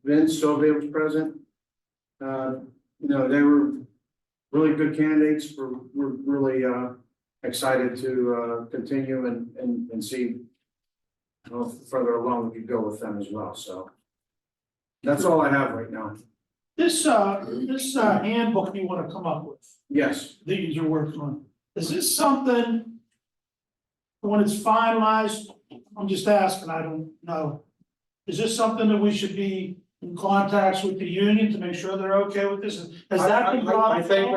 Vince Sylvia was present. They were really good candidates. We're really excited to continue and see how further along we could go with them as well. So that's all I have right now.
This handbook you want to come up with,
Yes.
these are working on, is this something when it's finalized, I'm just asking, I don't know. Is this something that we should be in contacts with the union to make sure they're okay with this? Has that been brought
I
up?
think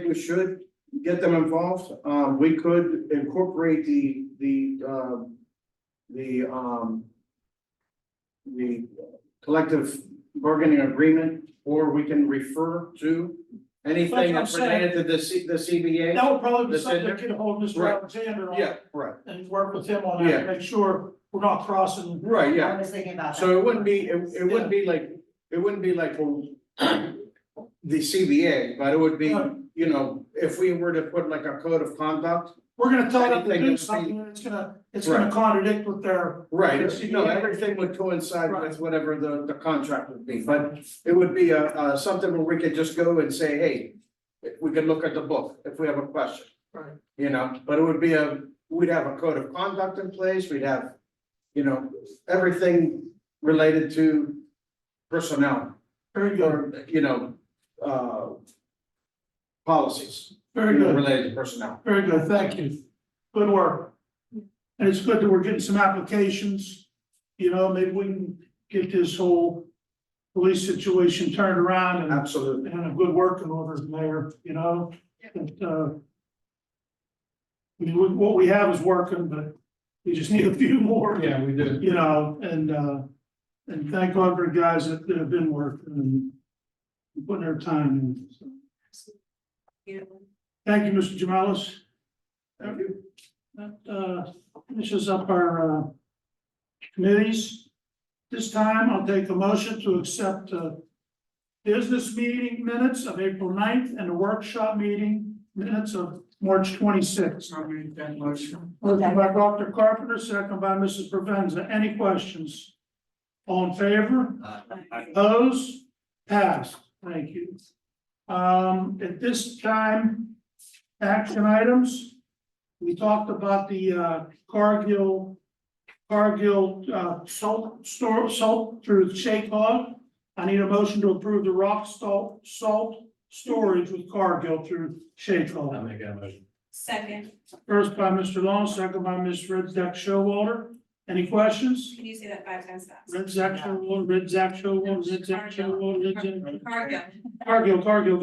we should get them involved. We could incorporate the collective bargaining agreement, or we can refer to anything that's related to the CBA.
That would probably be
That's in
something
there.
to get a hold of Mr.
Right.
Alexander on.
Yeah, right,
And work with him on that,
Yeah.
to make sure we're not crossing.
right,
I
yeah.
was thinking about that.
So it wouldn't be, it wouldn't be like, well, the CBA, but it would be,
Right.
if we were to put like a code of conduct.
We're gonna tell them to
Anything
do
that's
something, and it's gonna contradict with their.
Right,
The CBA.
everything would coincide
Right.
with whatever the contract would be, but it would be something where we could just go and say, hey, we could look at the book if we have a question.
Right.
But it would be we'd have a code of conduct in place, we'd have, everything related to personnel
Very good,
or, policies
very good.
related to personnel.
Very good, thank you. Good work. And it's good that we're getting some applications, maybe we can get this whole police situation turned around and
Absolutely.
a good working order, Mayor, that, I mean, what we have is working, but we just need a few more.
Yeah, we did.
And thank God for the guys that have been working and putting their time in. So, thank you, Mr. Jamelis.
Thank you.
That finishes up our committees. This time I'll take a motion to accept business meeting minutes of April 9th and the workshop meeting minutes of March 26th.
I'll make that motion.
Motion by Dr. Carpenter, second by Mrs. Provenza. Any questions? All in favor? Opposed? Passed. Thank you. At this time, action items. We talked about the Cargill salt through Shake Hog. I need a motion to approve the rock salt storage with Cargill through Shake
I'll
Hog.
make that motion.
Second,
First by Mr. Long, second by Ms. Rizak Showalter. Any questions?
can you say that 5 times fast?
Rizak Showalter, Rizak Showalter, Rizak Showalter,
Cargill.
Cargill.
Cargill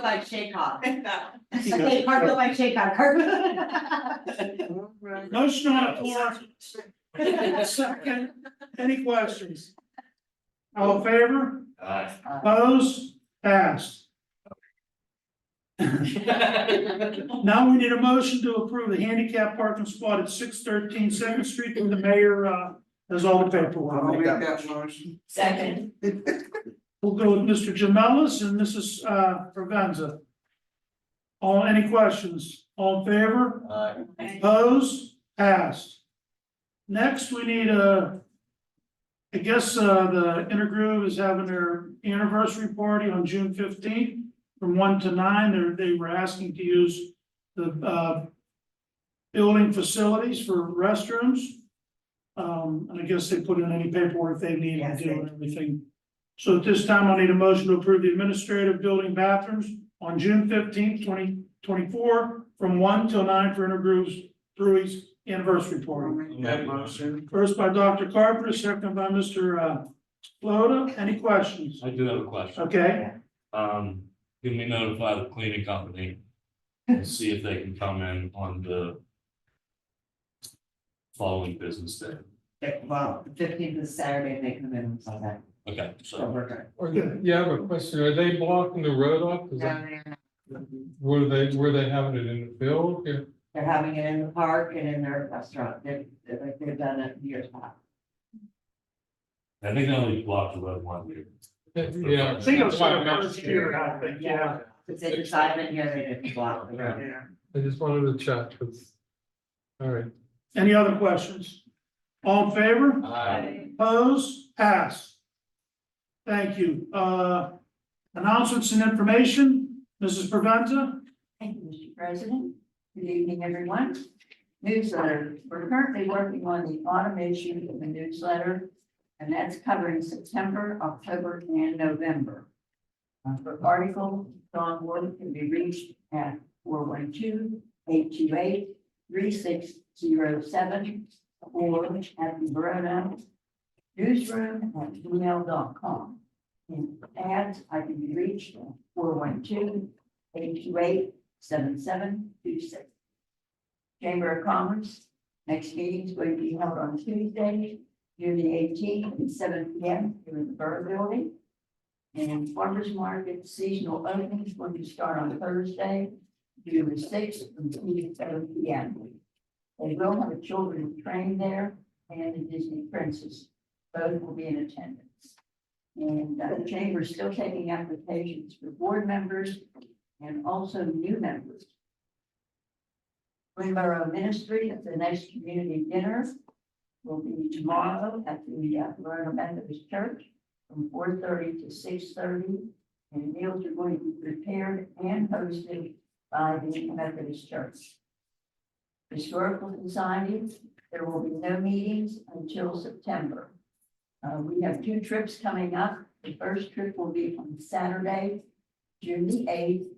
by Shake Hog.
That
Okay, Cargill by Shake Hog, Cargill.
Motion on the floor. Second, any questions? All in favor?
Aye.
Opposed? Passed. Now we need a motion to approve the handicap parking spot at 613 Second Street, and the mayor has all the
I'll
paperwork.
make that motion.
Second.
We'll go with Mr. Jamelis and Mrs. Provenza. Any questions? All in favor?
Aye.
Opposed? Passed. Next, we need I guess, the Intergroove is having their anniversary party on June 15th from 1 to 9. They were asking to use the, building facilities for restrooms. And I guess they put in any paperwork they need to
Yes,
do and everything. So at this time, I'll need a motion to approve the administrative building bathrooms on June 15th, 2024, from 1 till 9 for Intergroove's Brewery's anniversary
I'll
party.
make that motion.
First by Dr. Carpenter, second by Mr. Flota. Any questions?
I do have a question.
Okay,
Can we notify the cleaning company and see if they can come in on the following business day?
Well, the 15th is Saturday, they come in on Sunday,
Okay,
so
so
we're good.
Or, yeah, I have a question. Are they blocking the road off? Is that- Were they having it in the field? Yeah.
They're having it in the park and in their restaurant, they've done it years back.
I think they only blocked the road one year.
Yeah.
I think it was
That's why
the
I'm
first
asking.
year, I think, yeah.
If they decided here, they didn't block the road.
Yeah.
I just wanted to check, 'cause- all right.
Any other questions? All in favor?
Aye.
Opposed? Pass. Thank you. Announcements and information, Mrs. Preventa?
Thank you, Mr. President. Good evening, everyone. Newsletter. We're currently working on the automation of the newsletter, and that's covering September, October, and November. For articles, Dawn Wood can be reached at 412-828-3607 or at the Verona newsroom@gmail.com. In ads, I can be reached at 412-828-7726. Chamber of Commerce, next meeting is going to be held on Tuesday, June the 18th at 7 p.m. here in the Borough Building. And Farmers Market seasonal opening is going to start on Thursday, June the 6th from 2 to 7 p.m. They will have a children's train there and a Disney princess. Both will be in attendance. And the chamber is still taking applications for board members and also new members. Greenboro Ministry at the next community dinner will be tomorrow at the Verona Methodist Church from 4:30 to 6:30. And meals are going to be prepared and hosted by the Methodist Church. Historical Society, there will be no meetings until September. We have 2 trips coming up. The first trip will be on Saturday, June the 8th,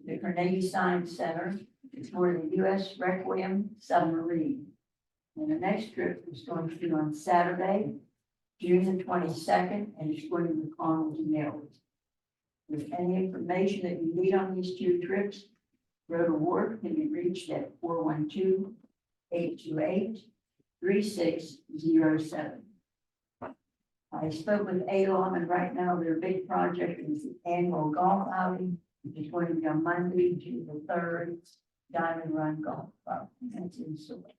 the Carnegie Science Center for the U.S. Requiem submarine. And the next trip is going to be on Saturday, June the 22nd, and it's going to be McConnell's Mills. With any information that you need on these 2 trips, Rhoda Ward can be reached at 412-828-3607. I spoke with ALOM, and right now their big project is the annual golf outing, which is going to be on Monday, June the 3rd, Diamond Run Golf Club. That's in Sewell.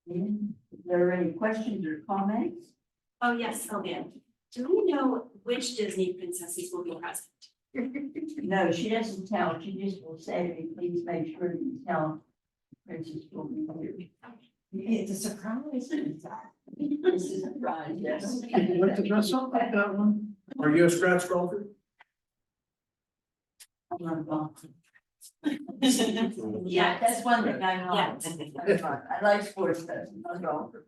If there are any questions or comments,
Oh, yes, Sylvia. Do we know which Disney princesses will be present?
No, she doesn't tell, she just will say to me, please make sure you tell Princess will be here.
It's a surprise.
This is a surprise, yes.
Would you like to dress up like that one?
Are you a scratch golfer?
Yeah,
That's one thing I know.
Yes.
I like sports, but I'm not a golfer.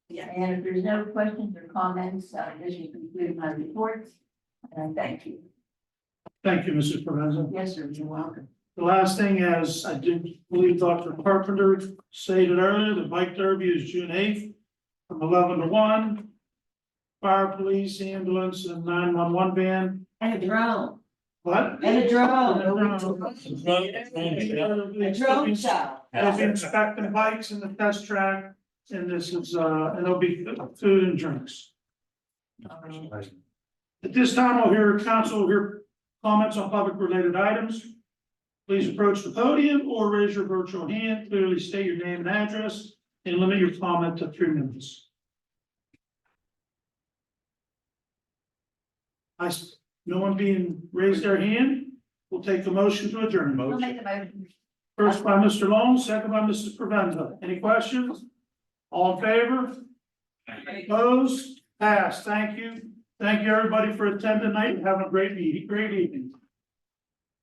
Yeah.
And if there's no questions or comments, this will conclude my report. And I thank you.
Thank you, Mrs. Provenza.
Yes, sir, you're welcome.
The last thing, as I did believe Dr. Carpenter stated earlier, the bike derby is June 8th from 11 to 1. Fire, police, ambulance, and 911 van.
And a drone,
What?
and a drone,
A
a drone show.
They'll be inspecting bikes in the test track, and this is, and there'll be food and drinks. At this time, I'll hear council hear comments on public related items. Please approach the podium or raise your virtual hand, clearly state your name and address, and limit your comment to 3 minutes. No one being raised their hand, we'll take the motion to adjourn.
I'll make the motion.
First by Mr. Long, second by Mrs. Provenza. Any questions? All in favor? Opposed? Passed. Thank you. Thank you, everybody, for attending tonight and have a great evening.